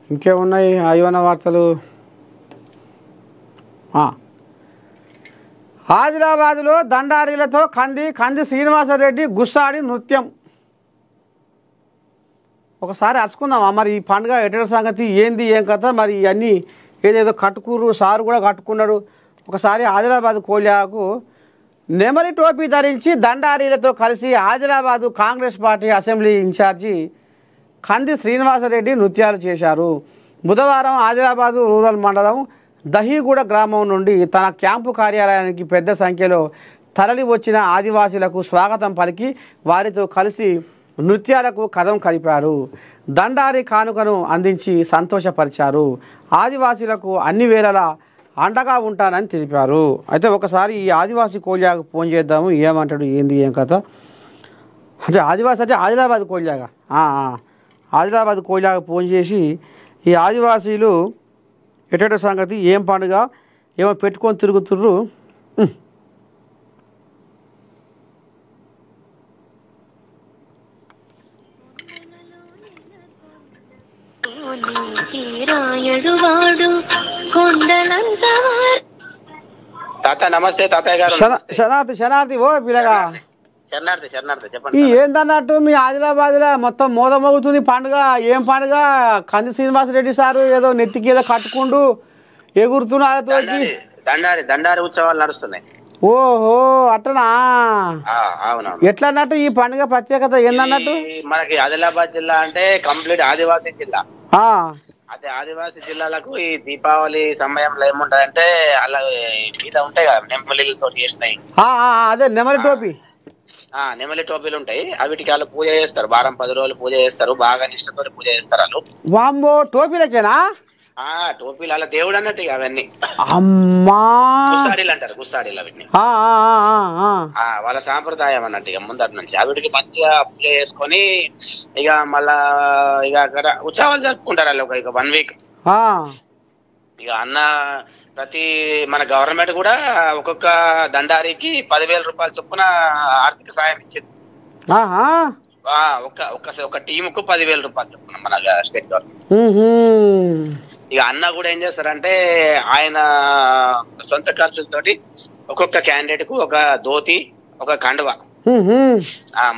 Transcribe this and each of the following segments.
ఇంకేమున్నాయి అయోన వార్తలు? ఆదిలాబాద్లో దండారీలతో కంది శ్రీనివాసరెడ్డి గుస్సాడి నృత్యం. ఒకసారి అరుచుకుందామా మరి ఈ పండుగ ఎటువంటి సంగతి, ఏంది ఏం కథ, మరి ఇవన్నీ ఏదేదో కట్టుకుర్రు, సారు కూడా కట్టుకున్నాడు. ఒకసారి ఆదిలాబాద్ కోల్యాకు నెమలి టోపీ ధరించి దండారీలతో కలిసి Adilabad Congress party assembly incharge Kandi Srinivasa Reddy నృత్యాలు చేశారు. బుధవారం ఆదిలాబాదు రూరల్ మండలం దహీగూడ గ్రామం నుండి తన క్యాంపు కార్యాలయానికి పెద్ద సంఖ్యలో తరలి వచ్చిన ఆదివాసీలకు స్వాగతం పలికి వారితో కలిసి నృత్యాలకు కదం కలిపారు. దండారి కానుకను అందించి సంతోషపరిచారు. ఆదివాసీలకు అన్ని వేళలా అండగా ఉంటానని తెలిపారు. అయితే ఒకసారి ఈ ఆదివాసీ కోల్యాకు ఫోన్ చేద్దాము, ఏమంటాడు, ఏంది ఏం కథ. అంటే ఆదివాసీ అంటే ఆదిలాబాద్ కోల్యాగా, ఆదిలాబాద్ కోల్యాకు ఫోన్ చేసి ఈ ఆదివాసీలు ఎటువంటి సంగతి, ఏం పండుగ, ఏమో పెట్టుకొని తిరుగుతుర్రు. తాత నమస్తే. తాతయ్య గారు శనార్థి ఓ పిల్లగా చెప్పండి. ఏందన్నట్టు మీ ఆదిలాబాద్లో మొత్తం మోదమోగుతుంది పండుగ. ఏం పండుగ? కంది శ్రీనివాసరెడ్డి సారు ఏదో నెత్తికి ఏదో కట్టుకుంటూ ఎగురుతున్నారు. దండారి ఉత్సవాలు నడుస్తున్నాయి. ఓహో అట్టనా? అవునా. ఎట్లా అన్నట్టు ఈ పండుగ ప్రత్యేకత ఏందన్నట్టు? మనకి ఆదిలాబాద్ జిల్లా అంటే కంప్లీట్ ఆదివాసీ జిల్లా. అదే ఆదివాసీ జిల్లాలకు ఈ దీపావళి సమయంలో ఏముంటదంటే అలా మీద ఉంటాయి కదా నెమలితో చేసినాయి. అదే నెమలి టోపీ. నెమలి టోపీలు ఉంటాయి. వీటికి వాళ్ళు పూజ చేస్తారు. వారం 10 రోజులు పూజ చేస్తారు. బాగా నిష్ఠతో పూజ చేస్తారు వాళ్ళు. వామ్మో టోపీలకేనా? టోపీలు అలా దేవుడు అన్నట్టు అవన్నీ. అమ్మా గుస్సాడీలు అంటారు. గుస్సాడీలు అవన్నీ వాళ్ళ సాంప్రదాయం అన్నట్టు. ఇక ముందటి నుంచి వీటికి మంచిగా పూజ చేసుకొని ఇక మళ్ళా ఇక అక్కడ ఉత్సవాలు జరుపుకుంటారు వాళ్ళు. ఇక 1 వీక్ ఇక అన్న ప్రతి మన గవర్నమెంట్ కూడా ఒక్కొక్క దండారికి 10,000 రూపాయలు చొప్పున ఆర్థిక సాయం ఇచ్చింది. ఒక టీముకు 10,000 రూపాయలు చొప్పున మన స్టేట్ గవర్నమెంట్. ఇక అన్న కూడా ఏం చేస్తారంటే ఆయన సొంత ఖర్చులతోటి ఒక్కొక్క క్యాండిడేట్ కు ఒక ధోతి, ఒక కండువా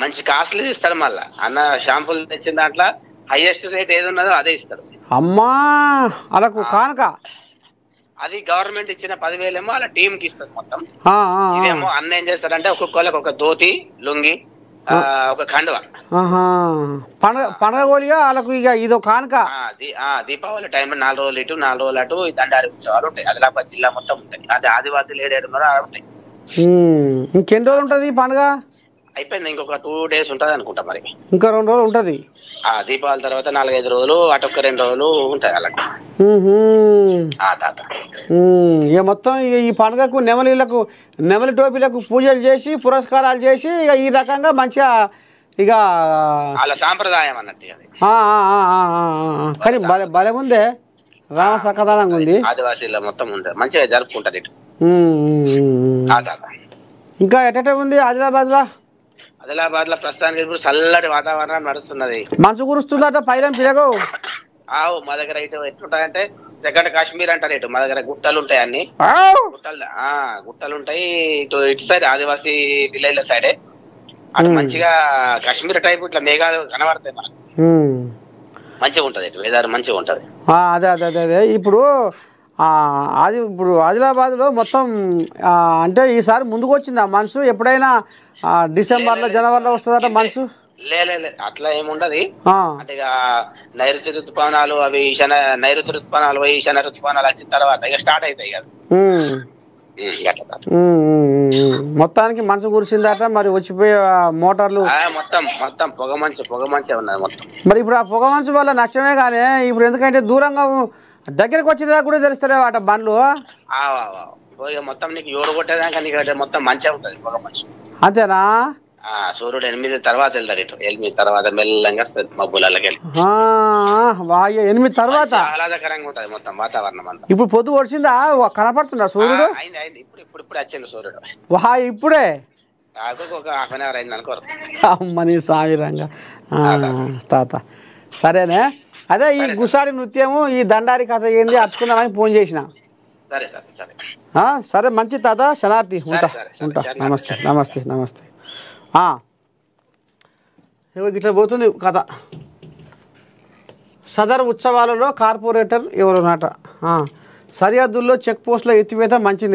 మంచి కాస్ట్లీ ఇస్తాడు. మళ్ళా అన్న షాంపుల్ తెచ్చిన దాంట్లో హైయెస్ట్ రేట్ ఏది ఉన్నదో అదే ఇస్తారు. అమ్మా అలాకు కానుక అది గవర్నమెంట్ ఇచ్చిన 10,000 ఏమో అలా టీమ్ కి ఇస్తుంది మొత్తం. ఇదేమో అన్న ఏం చేస్తాడంటే ఒక్కొక్కరికి ఒక ధోతి, లుంగి, ఒక కండువా. పండగ కోలిగా వాళ్ళకు ఇక ఇదో కానుక. దీపావళి టైంలో 4 రోజులు ఇటు 4 రోజులు అటు దండారి ఉత్సవాలు ఉంటాయి. ఆదిలాబాద్ జిల్లా మొత్తం ఉంటాయి. అదే ఆదివాసీలు 7 ఉన్నారో అలా ఉంటాయి. ఇంకెన్ని రోజులు ఉంటుంది ఈ పండుగ? అయిపోయింది. ఇంకొక 2 డేస్ ఉంటుంది అనుకుంటా. మరి ఇంకా 2 రోజులు ఉంటుంది. దీపావళి తర్వాత 4-5 రోజులు, అటొక్క 2 రోజులు ఉంటాయి అలా. ఇక మొత్తం ఈ పండుగకు నెమలి టోపీలకు పూజలు చేసి పురస్కారాలు చేసి ఇక ఈ రకంగా మంచిగా ఇక వాళ్ళ సాంప్రదాయం అన్నట్టు. కానీ భలే ఉందే, రామ సకదానంగా ఉంది. ఆదివాసీలో మొత్తం ఉంటారు, మంచిగా జరుపుకుంటారు ఇటు. ఇంకా ఎట్ట ఉంది ఆదిలాబాద్ లో? ఆదిలాబాద్ లో ప్రస్తుతానికి ఇప్పుడు చల్లటి వాతావరణం నడుస్తున్నది. మనసు కురుస్తుందట పైలం పిలగవు. మా దగ్గర ఇటు ఎట్లుంటాయంటే సెకండ్ కాశ్మీర్ అంటారు. ఇటు మా దగ్గర గుట్టలు ఉంటాయి. అన్ని గుట్టలు ఉంటాయి. ఇటు సైడ్ ఆదివాసీ విలేజ్ల సైడే అటు మంచిగా కాశ్మీర్ టైప్ ఇట్లా మేఘాలు కనబడతాయి మనకు. మంచిగా ఉంటది. ఇటు వెదర్ మంచిగా ఉంటది. అదే ఇప్పుడు ఆదిలాబాద్ లో మొత్తం అంటే ఈసారి ముందుకు వచ్చింది ఆ మనసు. ఎప్పుడైనా డిసెంబర్లో జనవరిలో వస్తుందట మనసు. లేదు అట్లా ఏముండదు. అంటే ఇక నైరుతి ఋతుపవనాలు అవి నైరుతి ఋతుపవనాలు పోయి ఈశాన్య ఋతుపవనాలు వచ్చిన తర్వాత ఇక స్టార్ట్ అవుతాయి కదా. మొత్తానికి మనసు కురిసిందట. మరి వచ్చిపోయే మోటార్లు మొత్తం పొగమంచే ఉన్నది మొత్తం. మరి ఇప్పుడు ఆ పొగమంచు వల్ల నష్టమే. కానీ ఇప్పుడు ఎందుకంటే దూరంగా దగ్గరకు వచ్చేదా కూడా తెలుస్తలేవు అట బండ్లు. మొత్తం నీకు 7 కొట్టేదాకా నీకు మొత్తం మంచిగా ఉంటది పొగమంచు. అంతేనా? సూర్యుడు 8 తర్వాత వెళ్తారు. ఇటు 8 తర్వాత మెల్లంగా వస్తుంది మబ్బులకి వెళ్ళి. 8 తర్వాత ఆహ్లాదకరంగా ఉంటది మొత్తం వాతావరణం అంతా. ఇప్పుడు పొద్దు వచ్చిందా? కనపడుతుందా సూర్యుడు? ఇప్పుడు వచ్చిండు సూర్యుడు. ఇప్పుడే ఒక హాఫ్ అన్ అవర్ అయింది అనుకోరు. అమ్మని సామిరంగా తాత. సరేనే. అదే ఈ గుసాడి నృత్యము ఈ దండారి కథ ఏంది అరుచుకుందామని ఫోన్ చేసిన. సరే సరే సరే సరే మంచి తాత శనార్థి ఉంటా ఉంటా. నమస్తే నమస్తే నమస్తే. ఇట్లా పోతుంది కథ. సదర్ ఉత్సవాలలో కార్పొరేటర్ ఎవరు నాట. సరిహద్దుల్లో చెక్ పోస్టుల ఎత్తివేత మంచి